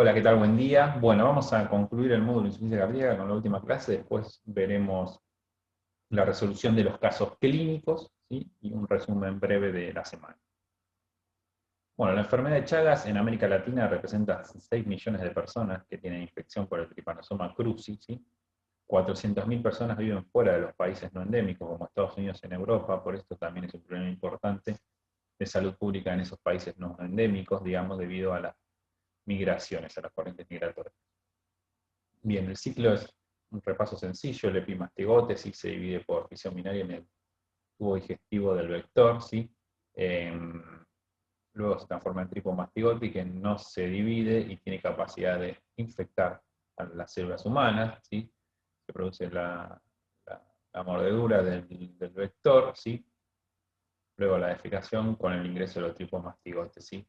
Hola, ¿qué tal? Buen día. Bueno, vamos a concluir el módulo de insuficiencia cardíaca con la última clase. Después veremos la resolución de los casos clínicos, ¿sí? Y un resumen breve de la semana. Bueno, la enfermedad de Chagas en América Latina representa 6 millones de personas que tienen infección por el Trypanosoma cruzi, ¿sí? 400.000 personas viven fuera de los países no endémicos, como Estados Unidos en Europa, por esto también es un problema importante de salud pública en esos países no endémicos, digamos, debido a las migraciones, a las corrientes migratorias. Bien, el ciclo es un repaso sencillo, el epimastigote sí se divide por fisión binaria en el tubo digestivo del vector, ¿sí? Luego se transforma en tripomastigote que no se divide y tiene capacidad de infectar a las células humanas, ¿sí? Se produce la mordedura del vector, ¿sí? Luego la defecación con el ingreso de los tripomastigotes, ¿sí?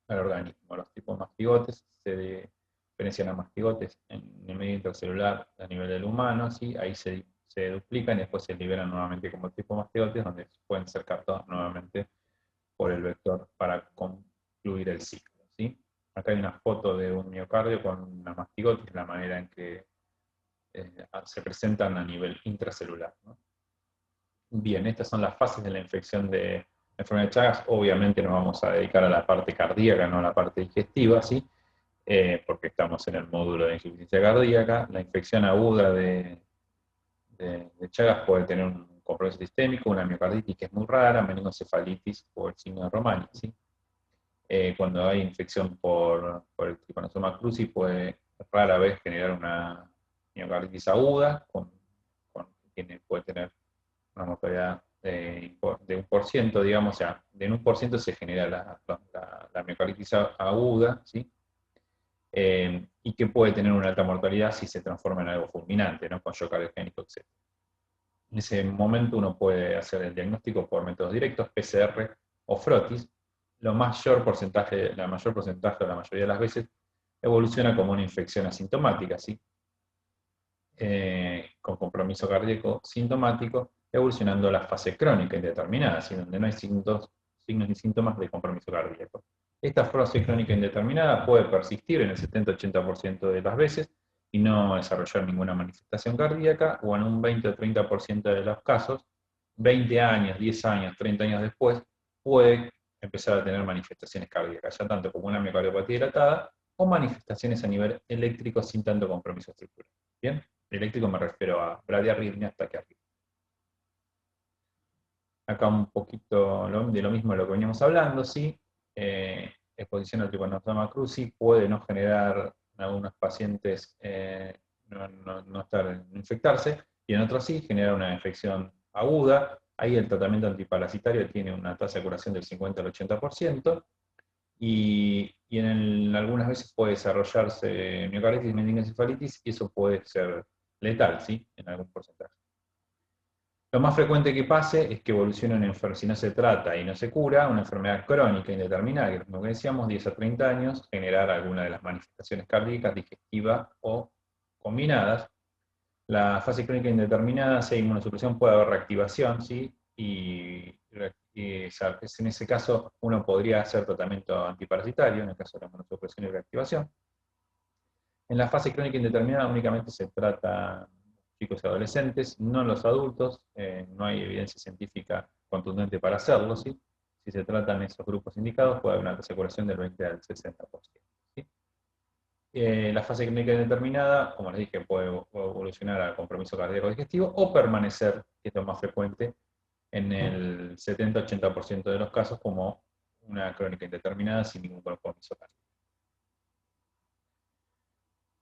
Al organismo. Los tripomastigotes se diferencian a mastigotes en el medio intracelular a nivel del humano, ¿sí? Ahí se duplican y después se liberan nuevamente como tripomastigotes, donde pueden ser captados nuevamente por el vector para concluir el ciclo, ¿sí? Acá hay una foto de un miocardio con una mastigotis, la manera en que se presentan a nivel intracelular, ¿no? Bien, estas son las fases de la infección de la enfermedad de Chagas. Obviamente nos vamos a dedicar a la parte cardíaca, no a la parte digestiva, ¿sí? Porque estamos en el módulo de insuficiencia cardíaca. La infección aguda de Chagas puede tener un compromiso sistémico, una miocarditis que es muy rara, meningocefalitis o el signo de Romani, ¿sí? Cuando hay infección por el Trypanosoma cruzi puede rara vez generar una miocarditis aguda, puede tener una mortalidad de 1%, digamos, o sea, de un 1% se genera la miocarditis aguda, ¿sí? Y que puede tener una alta mortalidad si se transforma en algo fulminante, ¿no? Con shock cardiogénico, etc. En ese momento uno puede hacer el diagnóstico por métodos directos, PCR o frotis. La mayor porcentaje, la mayoría de las veces, evoluciona como una infección asintomática, ¿sí? Con compromiso cardíaco sintomático, evolucionando a la fase crónica indeterminada, ¿sí? Donde no hay signos ni síntomas de compromiso cardíaco. Esta fase crónica indeterminada puede persistir en el 70-80% de las veces y no desarrollar ninguna manifestación cardíaca, o en un 20 o 30% de los casos, 20 años, 10 años, 30 años después, puede empezar a tener manifestaciones cardíacas, ya tanto como una miocardiopatía dilatada o manifestaciones a nivel eléctrico sin tanto compromiso estructural. ¿Bien? Eléctrico me refiero a bradiarritmia hasta que arriba. Acá un poquito de lo mismo de lo que veníamos hablando, ¿sí? Exposición al Trypanosoma cruzi puede no generar en algunos pacientes no infectarse, y en otros sí, generar una infección aguda. Ahí el tratamiento antiparasitario tiene una tasa de curación del 50 al 80%, y algunas veces puede desarrollarse miocarditis, meningoencefalitis, y eso puede ser letal, ¿sí? En algún porcentaje. Lo más frecuente que pase es que evolucione una enfermedad, si no se trata y no se cura, una enfermedad crónica indeterminada, que como decíamos, 10 a 30 años, generar alguna de las manifestaciones cardíacas, digestivas o combinadas. La fase crónica indeterminada, si hay inmunosupresión, puede haber reactivación, ¿sí? En ese caso uno podría hacer tratamiento antiparasitario, en el caso de la inmunosupresión y reactivación. En la fase crónica indeterminada únicamente se trata chicos y adolescentes, no los adultos, no hay evidencia científica contundente para hacerlo, ¿sí? Si se tratan esos grupos indicados, puede haber una tasa de curación del 20 al 60%. ¿Sí? La fase clínica indeterminada, como les dije, puede evolucionar a compromiso cardíaco digestivo o permanecer, que es lo más frecuente, en el 70-80% de los casos como una crónica indeterminada sin ningún compromiso cardíaco.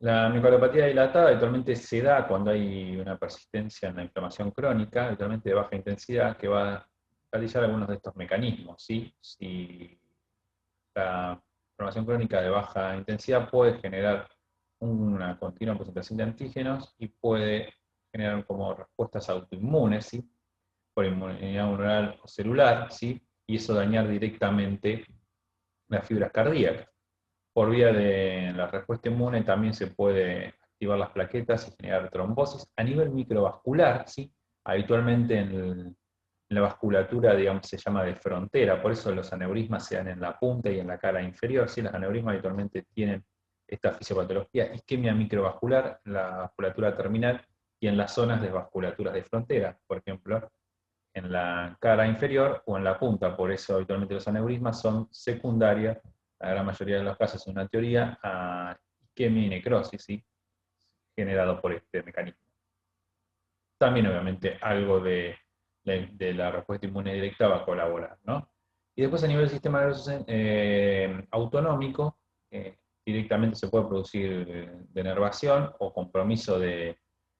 La miocardiopatía dilatada habitualmente se da cuando hay una persistencia en la inflamación crónica, habitualmente de baja intensidad, que va a realizar algunos de estos mecanismos, ¿sí? Si la inflamación crónica de baja intensidad puede generar una continua presentación de antígenos y puede generar como respuestas autoinmunes, ¿sí? Por inmunidad humoral o celular, ¿sí? Y eso dañar directamente las fibras cardíacas. Por vía de la respuesta inmune también se puede activar las plaquetas y generar trombosis a nivel microvascular, ¿sí? Habitualmente en la vasculatura, digamos, se llama de frontera, por eso los aneurismas se dan en la punta y en la cara inferior, ¿sí? Los aneurismas habitualmente tienen esta fisiopatología, isquemia microvascular, la vasculatura terminal, y en las zonas de vasculaturas de frontera, por ejemplo, en la cara inferior o en la punta. Por eso habitualmente los aneurismas son secundarios, la gran mayoría de los casos, una teoría, a isquemia y necrosis, ¿sí? Generado por este mecanismo. También, obviamente, algo de la respuesta inmune directa va a colaborar, ¿no? Y después, a nivel del sistema nervioso autonómico, directamente se puede producir denervación o compromiso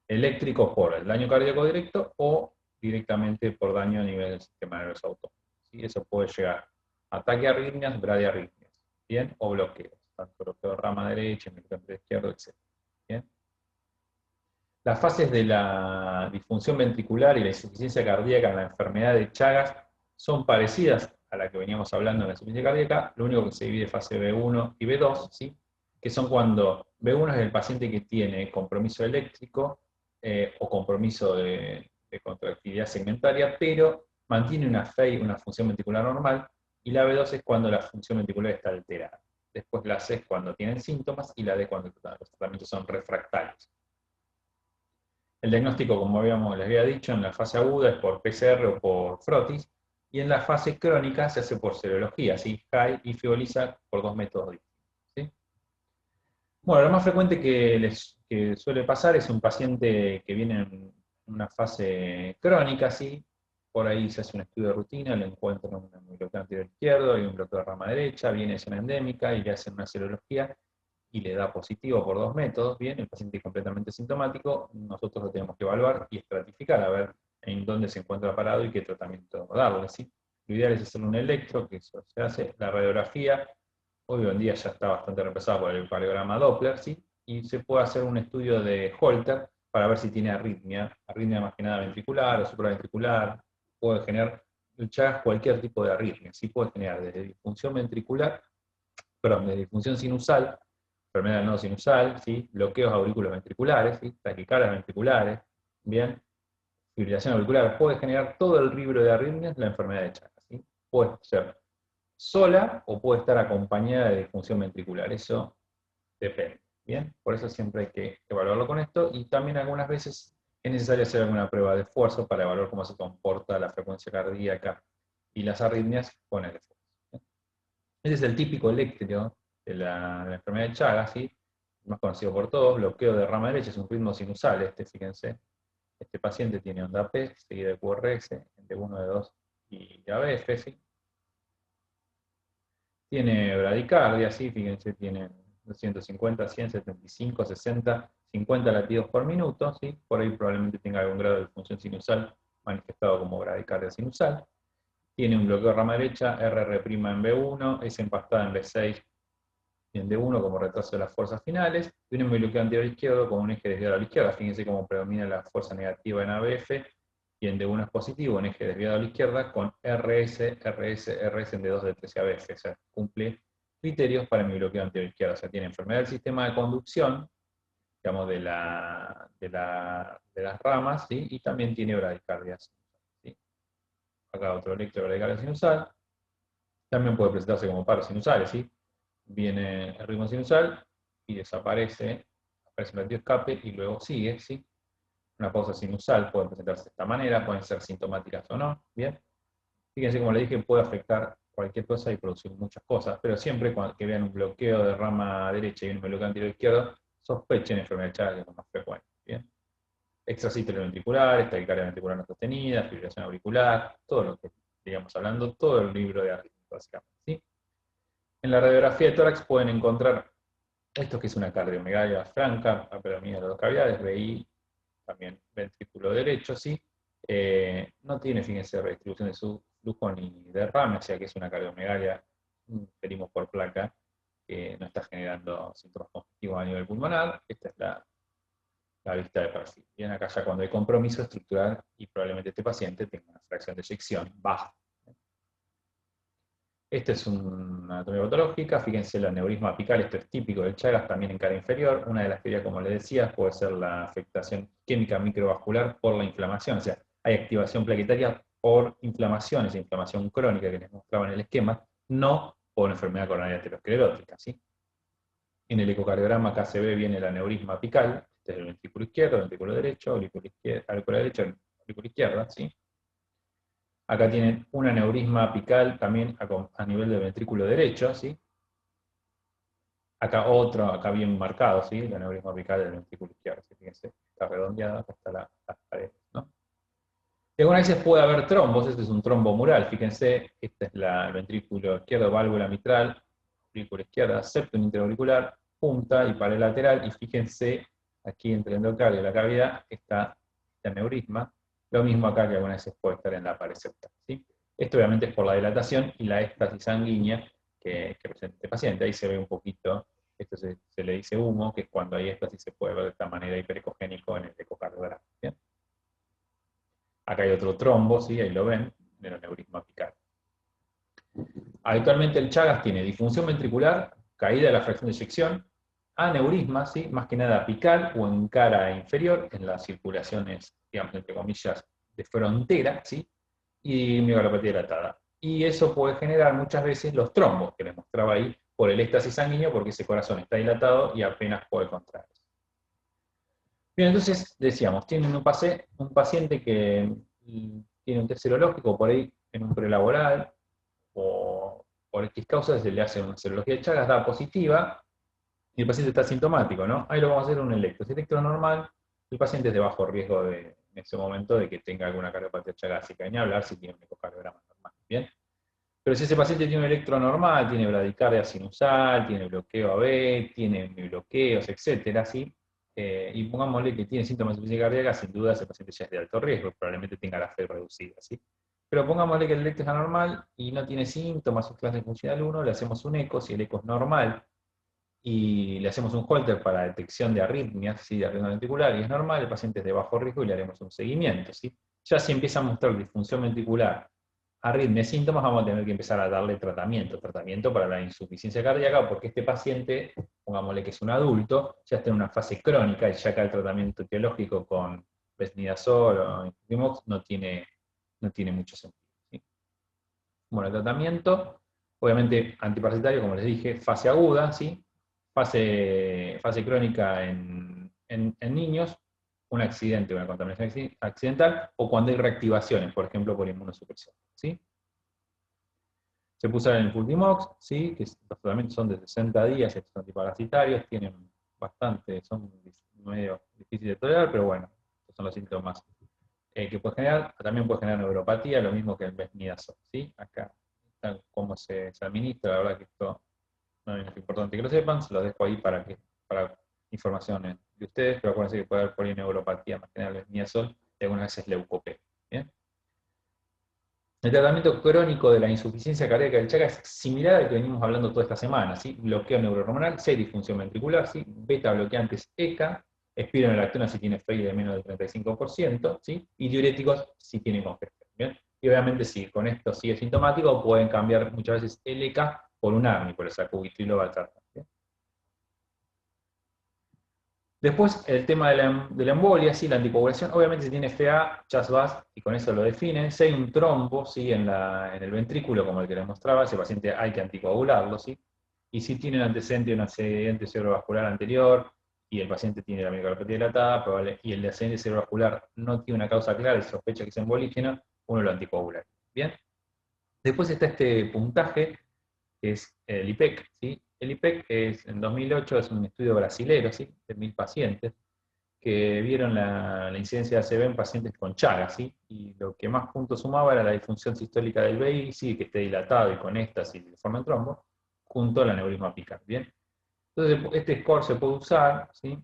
eléctrico por el daño cardíaco directo o directamente por daño a nivel del sistema nervioso autónomo. ¿Sí? Eso puede llegar a ataque a arritmias, bradiarritmias, ¿bien? O bloqueos, tanto bloqueo de rama derecha, bloqueo izquierdo, etc. ¿Bien? Las fases de la disfunción ventricular y la insuficiencia cardíaca en la enfermedad de Chagas son parecidas a la que veníamos hablando en la insuficiencia cardíaca, lo único que se divide fase B1 y B2, ¿sí? Que son cuando B1 es el paciente que tiene compromiso eléctrico o compromiso de contractilidad segmentaria, pero mantiene una FEI, una función ventricular normal, y la B2 es cuando la función ventricular está alterada. Después la C es cuando tienen síntomas, y la D cuando los tratamientos son refractarios. El diagnóstico, como les había dicho, en la fase aguda es por PCR o por frotis, y en la fase crónica se hace por serología, ¿sí? HAI y FIBO-LISA por 2 métodos distintos, ¿sí? Bueno, lo más frecuente que suele pasar es un paciente que viene en una fase crónica, ¿sí? Por ahí se hace un estudio de rutina, le encuentran un bloqueo anterior izquierdo y un bloqueo de rama derecha, viene zona endémica y le hacen una serología y le da positivo por 2 métodos, bien, el paciente es completamente sintomático, nosotros lo tenemos que evaluar y estratificar, a ver en dónde se encuentra parado y qué tratamiento darle, ¿sí? Lo ideal es hacer un electro, que eso se hace, la radiografía, hoy en día ya está bastante reemplazada por el electrocardiograma Doppler, ¿sí? Y se puede hacer un estudio de Holter para ver si tiene arritmia más que nada ventricular o supraventricular, puede generar cualquier tipo de arritmia, ¿sí? Puede generar desde disfunción ventricular, perdón, desde disfunción sinusal, enfermedad del nodo sinusal, ¿sí? Bloqueos auriculoventriculares, ¿sí? Taquicardias ventriculares, bien, fibrilación auricular, puede generar todo el libro de arritmias la enfermedad de Chagas, ¿sí? Puede ser sola o puede estar acompañada de disfunción ventricular, eso depende, bien, por eso siempre hay que evaluarlo con esto, y también algunas veces es necesario hacer alguna prueba de esfuerzo para evaluar cómo se comporta la frecuencia cardíaca y las arritmias con el esfuerzo. Ese es el típico eléctrico de la enfermedad de Chagas, ¿sí? Más conocido por todos, bloqueo de rama derecha, es un ritmo sinusal, fíjense. Este paciente tiene onda P, seguida de QRS, de 1, de 2 y ABF, ¿sí? Tiene bradicardia, ¿sí? Fíjense, tiene 250, 100, 75, 60, 50 latidos por minuto, ¿sí? Por ahí probablemente tenga algún grado de disfunción sinusal manifestado como bradicardia sinusal. Tiene un bloqueo de rama derecha, RR' en B1, es empastada en B6 y en D1 como retraso de las fuerzas finales, y un bloqueo anterior izquierdo como un eje desviado a la izquierda. Fíjense cómo predomina la fuerza negativa en ABF, y en D1 es positivo, un eje desviado a la izquierda, con RS, RS, RS en D2, D3 y ABF. O sea, cumple criterios para mi bloqueo anterior izquierdo. O sea, tiene enfermedad del sistema de conducción, digamos, de las ramas, ¿sí? Y también tiene bradicardia, ¿sí? Acá otro electro de bradicardia sinusal. También puede presentarse como paros sinusales, ¿sí? Viene el ritmo sinusal y desaparece, aparece un latido escape y luego sigue, ¿sí? Una pausa sinusal puede presentarse de esta manera, pueden ser sintomáticas o no, ¿bien? Fíjense, como le dije, puede afectar cualquier cosa y producir muchas cosas, pero siempre que vean un bloqueo de rama derecha y un bloqueo anterior izquierdo, sospechen enfermedad de Chagas, que es lo más frecuente, ¿bien? Extracístole ventricular, taquicardia ventricular no sostenida, fibrilación auricular, todo lo que digamos hablando, todo el libro de arritmias, básicamente, ¿sí? En la radiografía de tórax pueden encontrar esto, que es una cardiomegalia franca, predomina de las dos cavidades, VI, también ventrículo derecho, ¿sí? No tiene, fíjense, redistribución de su flujo ni derrame, o sea que es una cardiomegalia, pedimos por placa, que no está generando síntomas congestivos a nivel pulmonar. Esta es la vista de perfil. Bien, acá ya cuando hay compromiso estructural y probablemente este paciente tenga una fracción de eyección baja. Esta es una anatomía patológica, fíjense el aneurisma apical, esto es típico del Chagas, también en cara inferior. Una de las teorías, como les decía, puede ser la afectación química microvascular por la inflamación, o sea, hay activación plaquetaria por inflamaciones, inflamación crónica que les mostraba en el esquema, no por enfermedad coronaria aterosclerótica, ¿sí? En el ecocardiograma acá se ve bien el aneurisma apical, este es el ventrículo izquierdo, el ventrículo derecho, aurícula derecha, aurícula izquierda, ¿sí? Acá tienen un aneurisma apical también a nivel del ventrículo derecho, ¿sí? Acá otro, acá bien marcado, ¿sí? El aneurisma apical del ventrículo izquierdo, ¿sí? Fíjense, está redondeado, acá está las paredes, ¿no? Y algunas veces puede haber trombos, este es un trombo mural, fíjense, este es el ventrículo izquierdo, válvula mitral, aurícula izquierda, septum interauricular, punta y pared lateral, y fíjense, aquí entre el endocardio y la cavidad está este aneurisma, lo mismo acá que algunas veces puede estar en la pared septal, ¿sí? Esto obviamente es por la dilatación y la éstasis sanguínea que presenta este paciente, ahí se ve un poquito, esto se le dice humo, que es cuando hay éstasis se puede ver de esta manera hiperecogénico en el ecocardiograma, ¿bien? Acá hay otro trombo, ¿sí? Ahí lo ven, en el aneurisma apical. Habitualmente el Chagas tiene disfunción ventricular, caída de la fracción de eyección, aneurisma, ¿sí? Más que nada apical o en cara inferior, en las circulaciones, digamos, entre comillas, de frontera, ¿sí? Y miocardiopatía dilatada. Y eso puede generar muchas veces los trombos, que les mostraba ahí, por el éxtasis sanguíneo, porque ese corazón está dilatado y apenas puede contraerse. Bien, entonces decíamos, tienen un paciente que tiene un test serológico por ahí en un prelaboral, o por X causas se le hace una serología de Chagas, da positiva, y el paciente está sintomático, ¿no? Ahí lo vamos a hacer un electro. Si electro normal, el paciente es de bajo riesgo en ese momento de que tenga alguna cardiopatía chagásica, ni hablar si tiene un ecocardiograma normal, ¿bien? Pero si ese paciente tiene un electro normal, tiene bradicardia sinusal, tiene bloqueo AB, tiene bloqueos, etcétera, ¿sí? Y pongámosle que tiene síntomas de insuficiencia cardíaca, sin duda ese paciente ya es de alto riesgo, probablemente tenga la fe reducida, ¿sí? Pero pongámosle que el electro es anormal y no tiene síntomas, es clase funcional 1, le hacemos un eco, si el eco es normal, y le hacemos un Holter para detección de arritmias, ¿sí? De arritmia ventricular, y es normal, el paciente es de bajo riesgo y le haremos un seguimiento, ¿sí? Ya si empieza a mostrar disfunción ventricular, arritmia, síntomas, vamos a tener que empezar a darle tratamiento para la insuficiencia cardíaca, porque este paciente, pongámosle que es un adulto, ya está en una fase crónica, y ya acá el tratamiento etiológico con besnidazol o inflimox no tiene mucho sentido, ¿sí? Bueno, el tratamiento, obviamente antiparasitario, como les dije, fase aguda, ¿sí? Fase crónica en niños, un accidente, una contaminación accidental, o cuando hay reactivaciones, por ejemplo, por inmunosupresión, ¿sí? Se puso en el Ultimox, ¿sí? Que los tratamientos son de 60 días, estos antiparasitarios, tienen bastante, son medio difíciles de tolerar, pero bueno, estos son los síntomas que puede generar. También puede generar neuropatía, lo mismo que el besnidazol, ¿sí? Acá está cómo se administra, la verdad que esto no es importante que lo sepan, se los dejo ahí para información de ustedes, pero acuérdense que puede haber polineuropatía, más que nada el besnidazol, y algunas veces leucopenia, ¿bien? El tratamiento crónico de la insuficiencia cardíaca del Chagas es similar al que venimos hablando toda esta semana, ¿sí? Bloqueo neurohormonal, C, disfunción ventricular, ¿sí? Beta bloqueantes ECA, espironolactona si tiene FEI de menos del 35%, ¿sí? Y diuréticos si tienen congestión, ¿bien? Y obviamente si con esto sigue sintomático, pueden cambiar muchas veces el ECA por un ARNI, por el sacubitrilo valsartán, ¿bien? Después, el tema de la embolia, ¿sí? La anticoagulación, obviamente si tiene FA, CHAS-VAS, y con eso lo definen. Si hay un trombo, ¿sí? en el ventrículo, como el que les mostraba, ese paciente hay que anticoagularlo, ¿sí? Y si tiene un accidente cerebrovascular anterior, y el paciente tiene la miocardiopatía dilatada, y el accidente cerebrovascular no tiene una causa clara y sospecha que es embolígeno, uno lo anticoagula. ¿Bien? Después está este puntaje, que es el IPEC, ¿sí? El IPEC en 2008 es un estudio brasilero, ¿sí? De 1000 pacientes, que vieron la incidencia de ACV en pacientes con Chagas, ¿sí? Y lo que más puntos sumaba era la disfunción sistólica del VI, ¿sí? Que esté dilatado y con éstasis y de forma en trombo, junto al aneurisma apical, ¿bien? Entonces, este score se puede usar, ¿sí?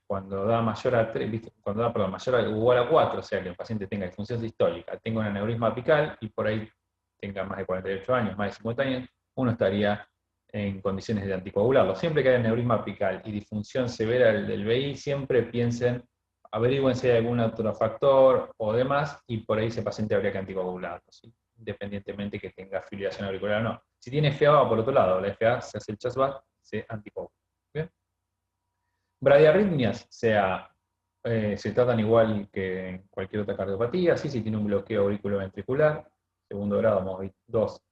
Cuando da mayor a 3, ¿viste? Cuando da, perdón, mayor a o igual a 4, o sea que el paciente tenga disfunción sistólica, tenga un aneurisma apical y por ahí tenga más de 48 años, más de 50 años, uno estaría en condiciones de anticoagularlo. Siempre que haya aneurisma apical y disfunción severa del VI, siempre piensen, averigüen si hay algún otro factor o demás, y por ahí ese paciente habría que anticoagularlo, ¿sí? Independientemente que tenga afiliación auricular o no. Si tiene FA va por otro lado, la FA se hace el CHAS-VAS, se anticoagula. ¿Bien? Bradiarritmias, se tratan igual que en cualquier otra cardiopatía, ¿sí? Si tiene un bloqueo auriculoventricular, segundo grado, 2,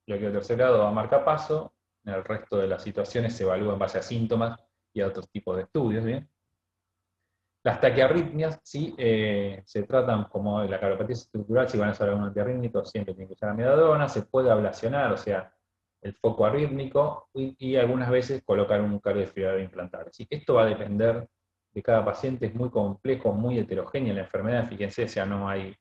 bloqueo tercer grado a marcapaso, En el resto de las situaciones se evalúa en base a síntomas y a otros tipos de estudios, ¿bien? Las taquiarritmias, sí, se tratan como la cardiopatía estructural, si van a usar algún antiarrítmico, siempre tienen que usar amiodarona, se puede ablacionar, o sea, el foco arrítmico, y algunas veces colocar un cardiofibrilador implantable. Así que esto va a depender de cada paciente, es muy complejo, muy heterogénea la enfermedad, fíjense, o sea, no hay,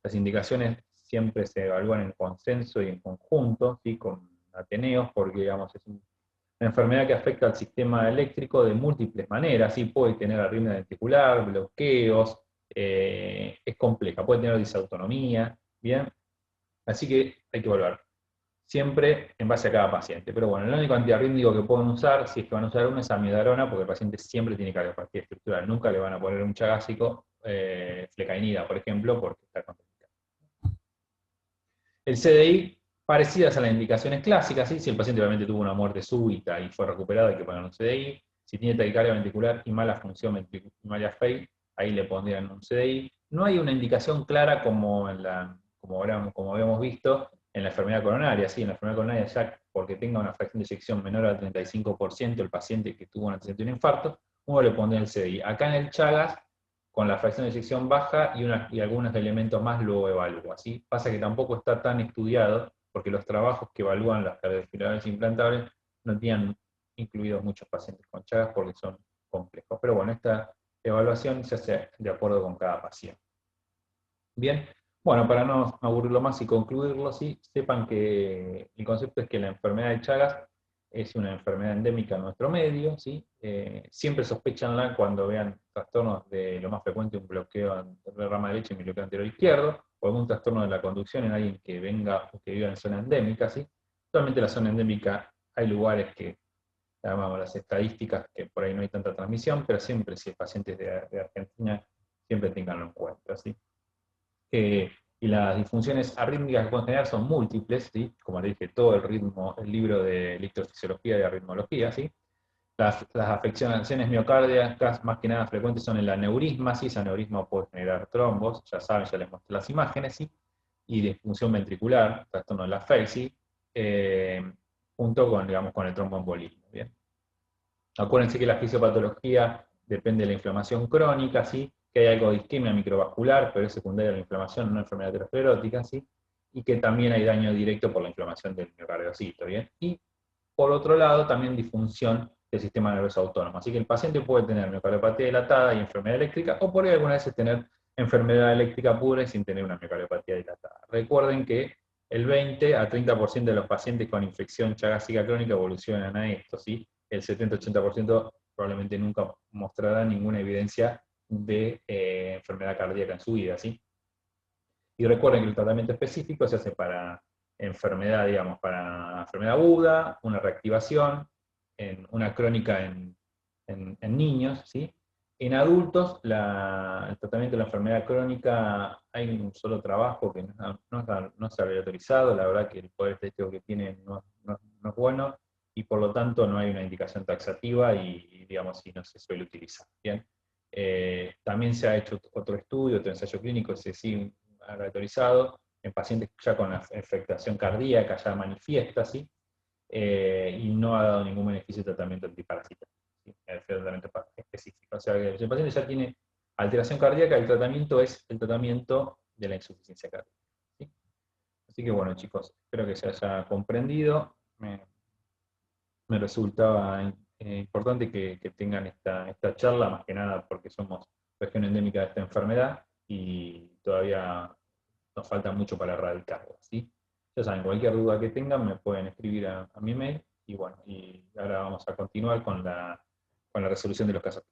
las indicaciones siempre se evalúan en consenso y en conjunto, ¿sí? Con Ateneos, porque digamos, es una enfermedad que afecta al sistema eléctrico de múltiples maneras, ¿sí? Puede tener arritmia ventricular, bloqueos, es compleja, puede tener disautonomía, ¿bien? Así que hay que evaluar siempre en base a cada paciente. Pero bueno, el único antiarrítmico que pueden usar, si es que van a usar uno, es amiodarona, porque el paciente siempre tiene cardiopatía estructural. Nunca le van a poner un chagásico, flecainida, por ejemplo, porque está contraindicado. El CDI, parecidas a las indicaciones clásicas, ¿sí? Si el paciente realmente tuvo una muerte súbita y fue recuperado, hay que poner un CDI. Si tiene taquicardia ventricular y mala función ventricular FEI, ahí le pondrían un CDI. No hay una indicación clara como habíamos visto en la enfermedad coronaria. ¿Sí? En la enfermedad coronaria, ya porque tenga una fracción de eyección menor al 35%, el paciente que tuvo un antecedente de un infarto, uno le pondría el CDI. Acá en el Chagas, con la fracción de eyección baja y algunos elementos más lo evalúa. ¿Sí? Pasa que tampoco está tan estudiado, porque los trabajos que evalúan las cardiofibriladores implantables no tienen incluidos muchos pacientes con Chagas porque son complejos. Pero bueno, esta evaluación se hace de acuerdo con cada paciente. Bien, bueno, para no aburrirlo más y concluirlo, ¿sí? Sepan que el concepto es que la enfermedad de Chagas es una enfermedad endémica en nuestro medio, ¿sí? Siempre sospechanla cuando vean trastornos de lo más frecuente, un bloqueo de rama derecha y un bloqueo anterior izquierdo, o algún trastorno de la conducción en alguien que venga o que viva en zona endémica, ¿sí? Actualmente en la zona endémica hay lugares que, llamamos las estadísticas, que por ahí no hay tanta transmisión, pero siempre si hay pacientes de Argentina, siempre tenganlo en cuenta, ¿sí? Y las disfunciones arrítmicas que pueden generar son múltiples, ¿sí? Como les dije, todo el libro de electrofisiología y arritmología, ¿sí? Las afecciones miocárdicas más que nada frecuentes son el aneurisma, ¿sí? Ese aneurisma puede generar trombos, ya saben, ya les mostré las imágenes, ¿sí? Y disfunción ventricular, trastorno de la FEI, ¿sí? Junto con, digamos, con el tromboembolismo, ¿bien? Acuérdense que la fisiopatología depende de la inflamación crónica, ¿sí? Que hay algo de isquemia microvascular, pero es secundaria a la inflamación, no enfermedad aterosclerótica, ¿sí? Y que también hay daño directo por la inflamación del miocardiocito, ¿bien? Y por otro lado, también disfunción del sistema nervioso autónomo. Así que el paciente puede tener miocardiopatía dilatada y enfermedad eléctrica, o por ahí algunas veces tener enfermedad eléctrica pura y sin tener una miocardiopatía dilatada. Recuerden que el 20 a 30% de los pacientes con infección chagásica crónica evolucionan a esto, ¿sí? El 70-80% probablemente nunca mostrará ninguna evidencia de enfermedad cardíaca en su vida, ¿sí? Y recuerden que el tratamiento específico se hace para enfermedad, digamos, para enfermedad aguda, una reactivación, una crónica en niños, ¿sí? En adultos, el tratamiento de la enfermedad crónica, hay un solo trabajo que no se había autorizado, la verdad que el poder estadístico que tiene no es bueno, y por lo tanto no hay una indicación taxativa y digamos, y no se suele utilizar. ¿Bien? También se ha hecho otro estudio, otro ensayo clínico, ese sí autorizado, en pacientes ya con afectación cardíaca, ya manifiesta, ¿sí? Y no ha dado ningún beneficio de tratamiento antiparasitario, ¿sí? El tratamiento específico. O sea, que si el paciente ya tiene alteración cardíaca, el tratamiento es el tratamiento de la insuficiencia cardíaca, ¿sí? Así que bueno, chicos, espero que se haya comprendido. Me resultaba importante que tengan esta charla, más que nada porque somos región endémica de esta enfermedad y todavía nos falta mucho para erradicarla, ¿sí? Ya saben, cualquier duda que tengan me pueden escribir a mi mail y bueno, y ahora vamos a continuar con la resolución de los casos.